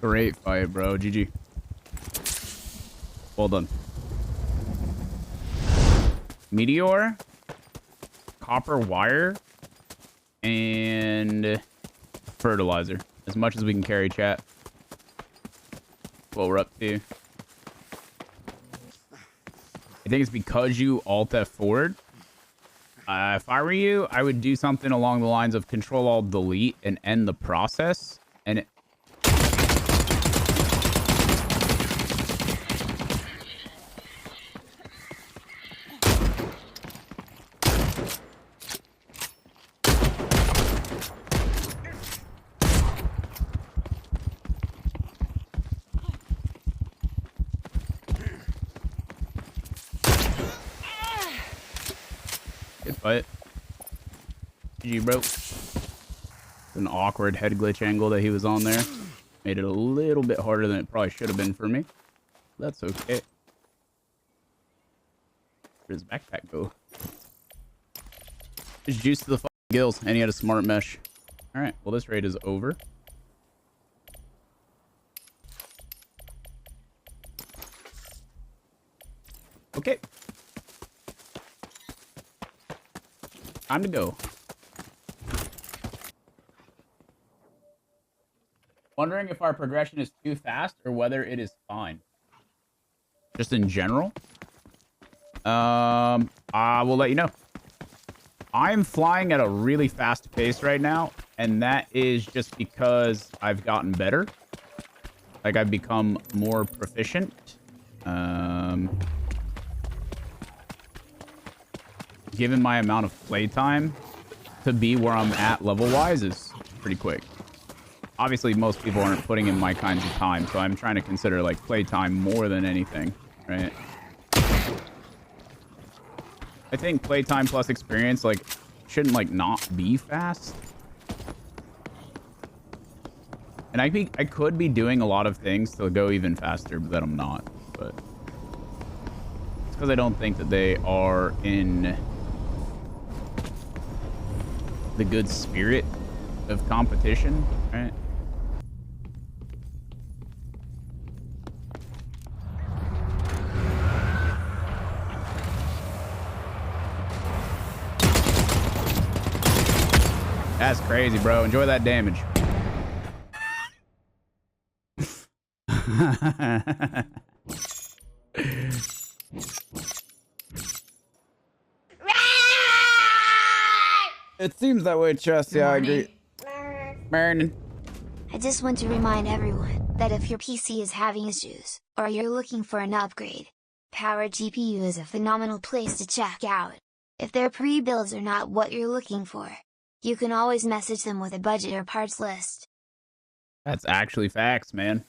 Great fight, bro. GG. Well done. Meteor, copper wire, and fertilizer. As much as we can carry, chat. What we're up to. I think it's because you Alt F forward. If I were you, I would do something along the lines of Control Alt Delete and end the process. And it... Good fight. GG, bro. An awkward head glitch angle that he was on there. Made it a little bit harder than it probably should have been for me. That's okay. Where'd his backpack go? Just juice to the fucking gills. And he had a smart mesh. Alright, well this raid is over. Okay. Time to go. Wondering if our progression is too fast or whether it is fine. Just in general. I will let you know. I'm flying at a really fast pace right now, and that is just because I've gotten better. Like, I've become more proficient. Given my amount of playtime, to be where I'm at level-wise is pretty quick. Obviously, most people aren't putting in my kinds of time, so I'm trying to consider, like, playtime more than anything, right? I think playtime plus experience, like, shouldn't, like, not be fast. And I could be doing a lot of things to go even faster, but I'm not. But it's because I don't think that they are in the good spirit of competition, right? That's crazy, bro. Enjoy that damage. It seems that way, Chess. Yeah, I agree. Morning. I just want to remind everyone that if your PC is having issues, or you're looking for an upgrade, Power GPU is a phenomenal place to check out. If their pre-builds are not what you're looking for, you can always message them with a budget or parts list. That's actually facts, man.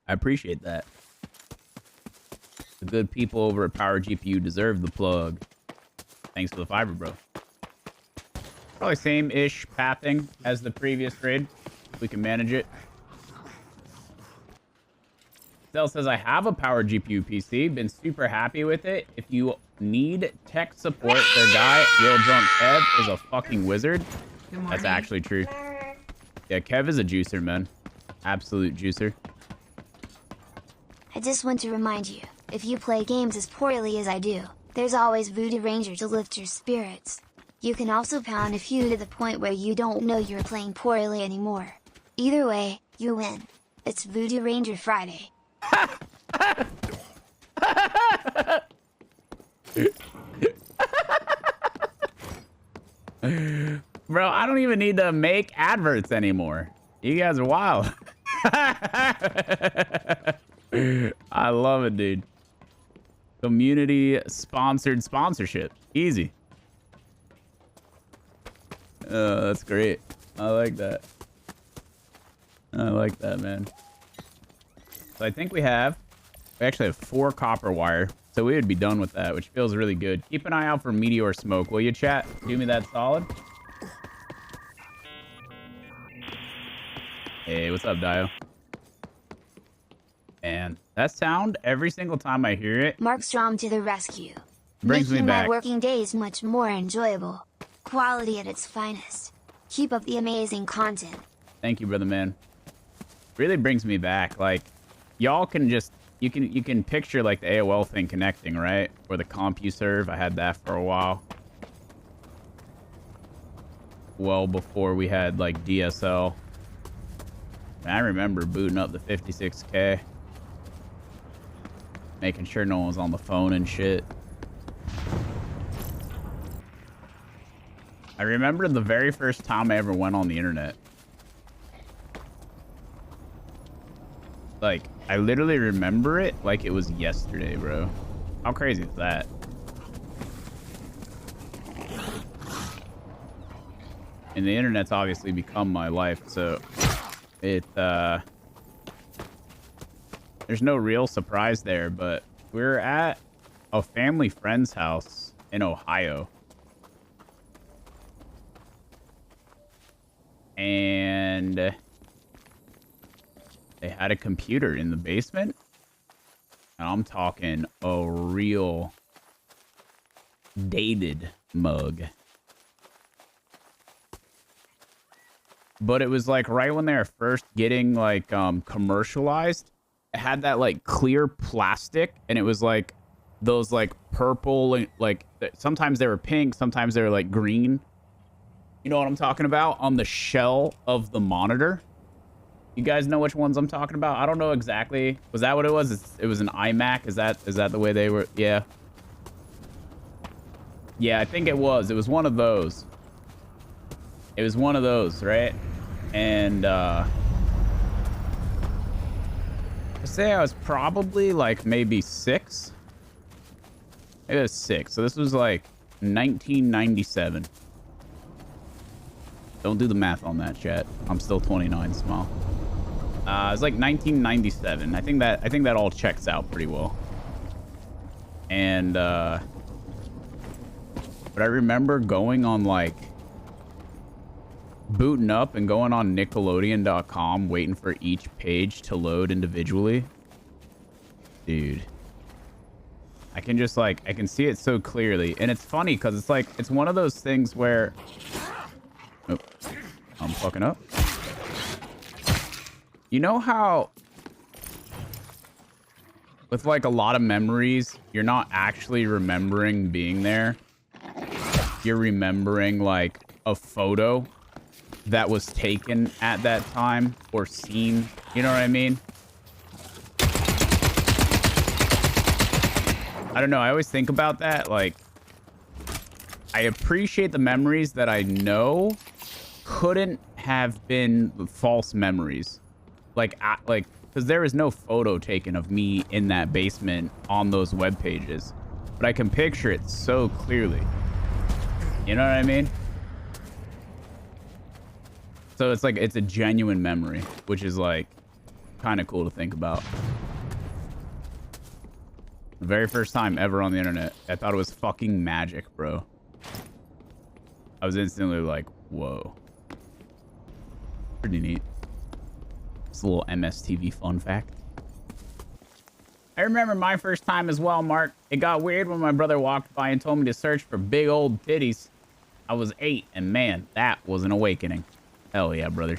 I appreciate that. The good people over at Power GPU deserve the plug. Thanks for the fiber, bro. Probably same-ish pathing as the previous raid. If we can manage it. Cell says, I have a Power GPU PC. Been super happy with it. If you need tech support, their guy, Real Drunk Kev, is a fucking wizard. That's actually true. Yeah, Kev is a juicer, man. Absolute juicer. I just want to remind you, if you play games as poorly as I do, there's always Voodoo Ranger to lift your spirits. You can also pound a few to the point where you don't know you're playing poorly anymore. Either way, you win. It's Voodoo Ranger Friday. Bro, I don't even need to make adverts anymore. You guys are wild. I love it, dude. Community sponsored sponsorship. Easy. That's great. I like that. I like that, man. So I think we actually have 4 copper wire. So we would be done with that, which feels really good. Keep an eye out for meteor smoke, will you, chat? Do me that solid. Hey, what's up, Dio? And that sound, every single time I hear it, Markstrom to the rescue. Brings me making back. my working days much more enjoyable. Quality at its finest. Keep up the amazing content. Thank you, brother man. really brings me back. Like, y'all can just, you can picture like the AOL thing connecting, right? Or the CompuServe. I had that for a while. Well before we had like DSL. And I remember booting up the 56K. Making sure no one was on the phone and shit. I remember the very first time I ever went on the internet. Like, I literally remember it like it was yesterday, bro. How crazy is that? And the internet's obviously become my life, so it, there's no real surprise there, but we're at a family friend's house in Ohio. And they had a computer in the basement. And I'm talking a real dated mug. But it was like right when they were first getting like commercialized. It had that like clear plastic, and it was like those like purple, like sometimes they were pink, sometimes they were like green. You know what I'm talking about? On the shell of the monitor. You guys know which ones I'm talking about? I don't know exactly. Was that what it was? It was an iMac. Is that the way they were? Yeah. Yeah, I think it was. It was one of those. It was one of those, right? And I say I was probably like maybe 6. It was 6. So this was like 1997. Don't do the math on that, chat. I'm still 29 small. It's like 1997. I think that all checks out pretty well. And but I remember going on like booting up and going on Nickelodeon.com, waiting for each page to load individually. Dude, I can just like, I can see it so clearly. And it's funny because it's like, it's one of those things where, oh, I'm fucking up. You know how with like a lot of memories, you're not actually remembering being there. You're remembering like a photo that was taken at that time or seen. You know what I mean? I don't know. I always think about that. Like, I appreciate the memories that I know couldn't have been false memories. Like, because there is no photo taken of me in that basement on those web pages, but I can picture it so clearly. You know what I mean? So it's like, it's a genuine memory, which is like kind of cool to think about. The very first time ever on the internet, I thought it was fucking magic, bro. I was instantly like, whoa. Pretty neat. It's a little MSTV fun fact. I remember my first time as well, Mark. It got weird when my brother walked by and told me to search for big old titties. I was 8, and man, that was an awakening. Hell yeah, brother.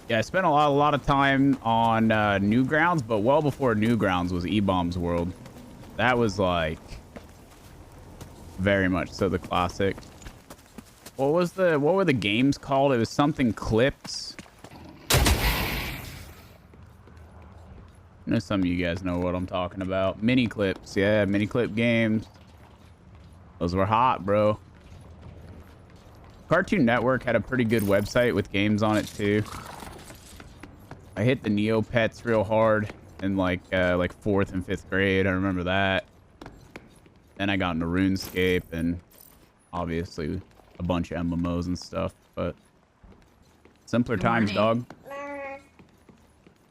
Yeah, I spent a lot of time on Newgrounds, but well before Newgrounds was E-Bomb's World. That was like very much so the classic. What were the games called? It was something Clips. I know some of you guys know what I'm talking about. Mini Clips, yeah, mini clip games. Those were hot, bro. Cartoon Network had a pretty good website with games on it too. I hit the Neopets real hard in like 4th and 5th grade. I remember that. Then I got into RuneScape and obviously a bunch of MMOs and stuff, but simpler times, dog.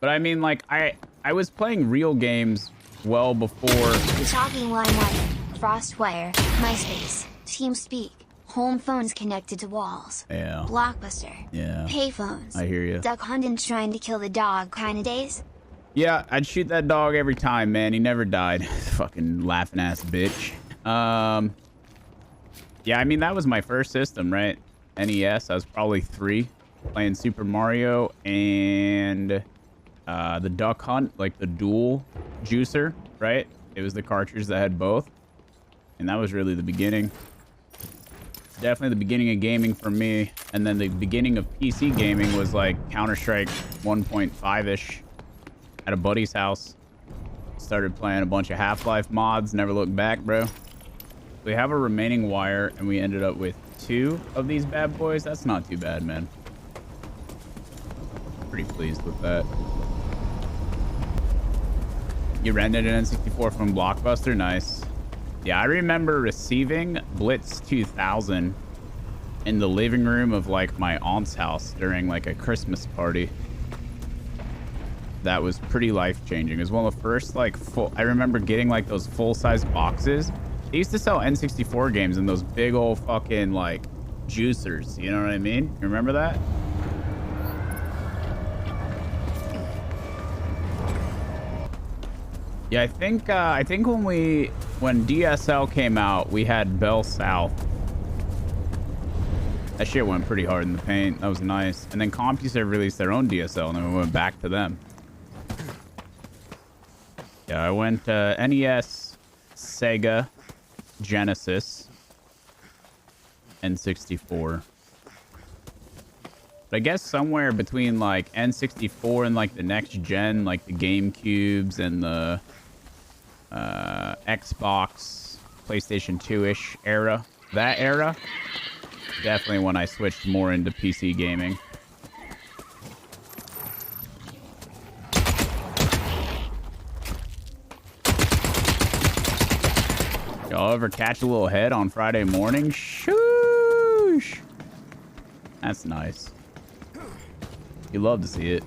But I mean, like, I was playing real games well before. The Talking Limelight, Frostwire, MySpace, TeamSpeak, home phones connected to walls. Yeah. Blockbuster. Yeah. Payphones. I hear you. Duck hunting trying to kill the dog kind of days. Yeah, I'd shoot that dog every time, man. He never died. Fucking laughing ass bitch. Yeah, I mean, that was my first system, right? NES, I was probably 3, playing Super Mario and the Duck Hunt, like the dual juicer, right? It was the cartridge that had both. And that was really the beginning. Definitely the beginning of gaming for me. And then the beginning of PC gaming was like Counter-Strike 1.5-ish at a buddy's house. Started playing a bunch of Half-Life mods. Never looked back, bro. We have a remaining wire, and we ended up with 2 of these bad boys. That's not too bad, man. Pretty pleased with that. You rented an N64 from Blockbuster? Nice. Yeah, I remember receiving Blitz 2000 in the living room of like my aunt's house during like a Christmas party. That was pretty life-changing. It was one of the first like I remember getting like those full-size boxes. They used to sell N64 games in those big old fucking like juicers. You know what I mean? You remember that? Yeah, I think when DSL came out, we had Bell South. That shit went pretty hard in the paint. That was nice. And then CompuServe released their own DSL, and then we went back to them. Yeah, I went NES, Sega, Genesis, N64. But I guess somewhere between like N64 and like the next gen, like the GameCubes and the Xbox, PlayStation 2-ish era. That era, definitely when I switched more into PC gaming. Y'all ever catch a little head on Friday morning? Shoosh! That's nice. You love to see it.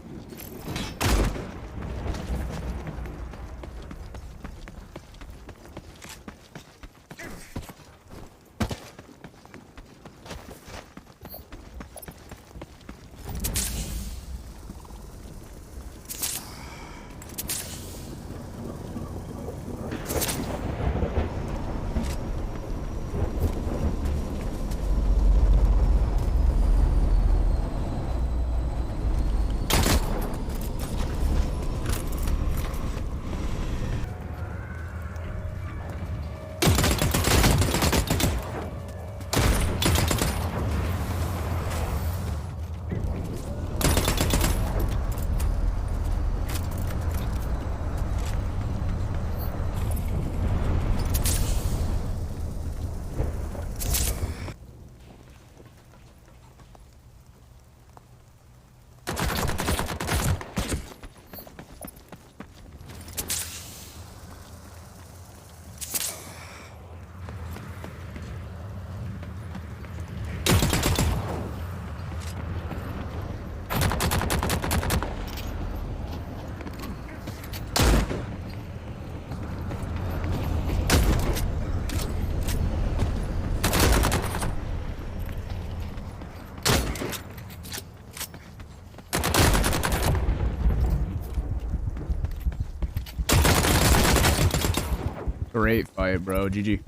Great fight, bro. GG.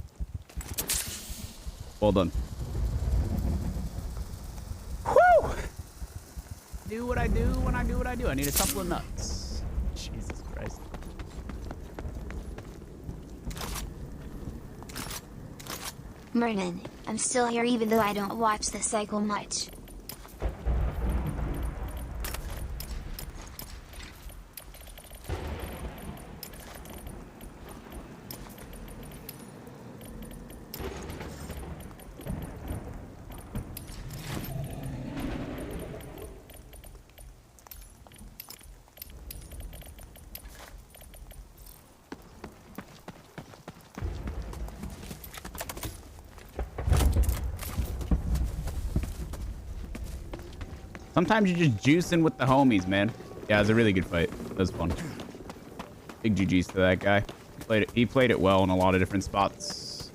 Well done. Whew! Do what I do when I do what I do. I need a couple of nuts. Jesus Christ. Mernon, I'm still here even though I don't watch the cycle much. Sometimes you're just juicing with the homies, man. Yeah, it was a really good fight. It was fun. Big GG's to that guy. He played it well in a lot of different spots.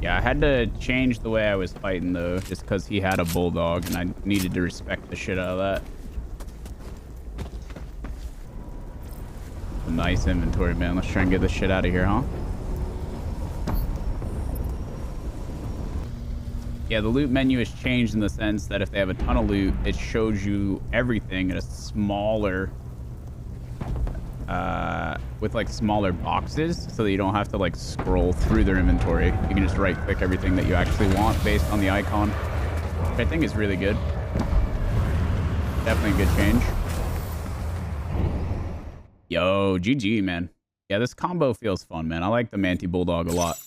Yeah, I had to change the way I was fighting, though, just because he had a bulldog, and I needed to respect the shit out of that. A nice inventory, man. Let's try and get this shit out of here, huh? Yeah, the loot menu has changed in the sense that if they have a ton of loot, it shows you everything in a smaller, with like smaller boxes, so that you don't have to like scroll through their inventory. You can just right click everything that you actually want based on the icon, which I think is really good. Definitely a good change. Yo, GG, man. Yeah, this combo feels fun, man. I like the Manti Bulldog a lot.